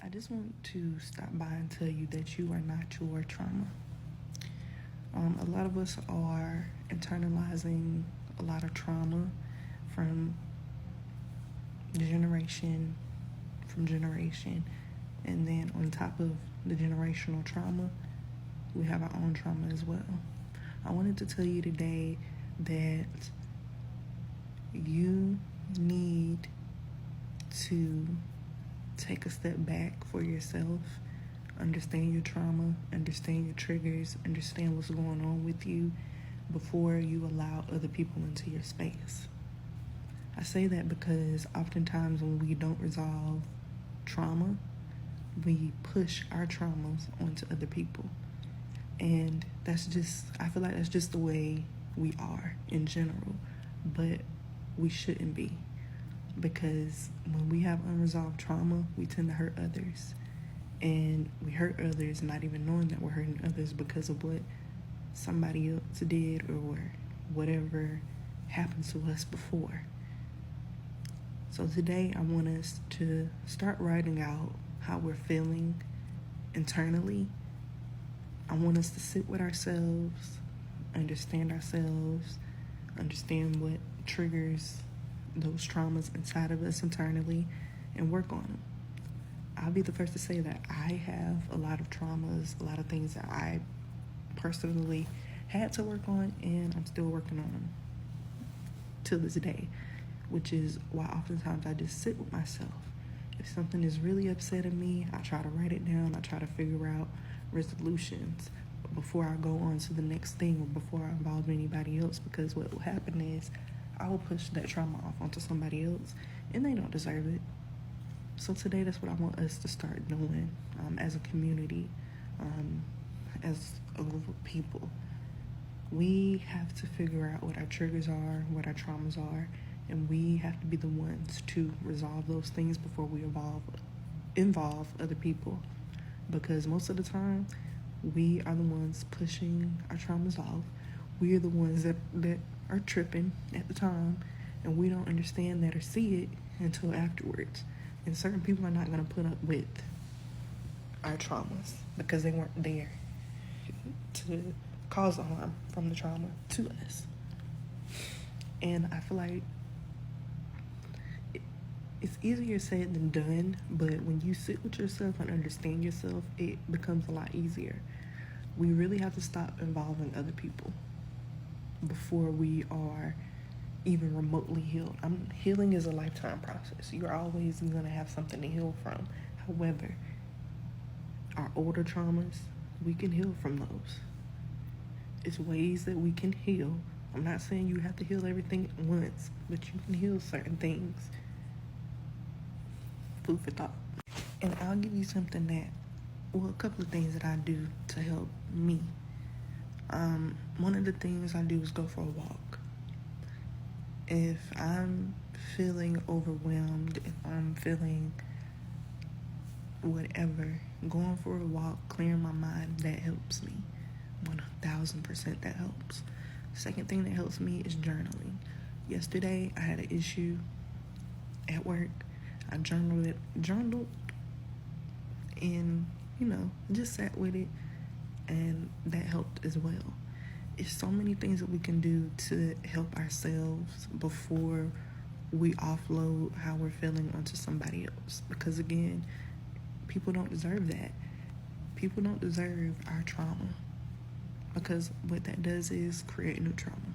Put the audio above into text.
I just want to stop by and tell you that you are not your trauma. A lot of us are internalizing a lot of trauma from generation from generation, and then on top of the generational trauma, we have our own trauma as well. I wanted to tell you today that you need to take a step back for yourself, understand your trauma, understand your triggers, understand what's going on with you before you allow other people into your space. I say that because oftentimes when we don't resolve trauma, we push our traumas onto other people. And I feel like that's just the way we are in general. But we shouldn't be. Because when we have unresolved trauma, we tend to hurt others. And we hurt others not even knowing that we're hurting others because of what somebody else did or whatever happened to us before. So today I want us to start writing out how we're feeling internally. I want us to sit with ourselves, understand what triggers those traumas inside of us internally, and work on them. I'll be the first to say that I have a lot of traumas, a lot of things that I personally had to work on, and I'm still working on them to this day, which is why oftentimes I just sit with myself. If something is really upsetting me, I try to write it down. I try to figure out resolutions before I go on to the next thing or before I involve anybody else, because what will happen is I will push that trauma off onto somebody else, and they don't deserve it. So today, that's what I want us to start doing as a community, as a group of people. We have to figure out what our triggers are, what our traumas are, and we have to be the ones to resolve those things before we involve other people. Because most of the time, we are the ones pushing our traumas off. We are the ones that are tripping at the time, and we don't understand that or see it until afterwards. And certain people are not going to put up with our traumas because they weren't there to cause the harm from the trauma to us. And I feel like it's easier said than done, but when you sit with yourself and understand yourself, it becomes a lot easier. We really have to stop involving other people before we are even remotely healed. Healing is a lifetime process. You're always going to have something to heal from. However, our older traumas, we can heal from those. It's ways that we can heal. I'm not saying you have to heal everything at once, but you can heal certain things. Food for thought. And I'll give you something a couple of things that I do to help me. One of the things I do is go for a walk. If I'm feeling overwhelmed, if I'm feeling whatever, going for a walk, clearing my mind, that helps me. 1000% that helps. Second thing that helps me is journaling. Yesterday, I had an issue at work. I journaled and, just sat with it, and that helped as well. It's so many things that we can do to help ourselves before we offload how we're feeling onto somebody else. Because again, people don't deserve that. People don't deserve our trauma. Because what that does is create new trauma.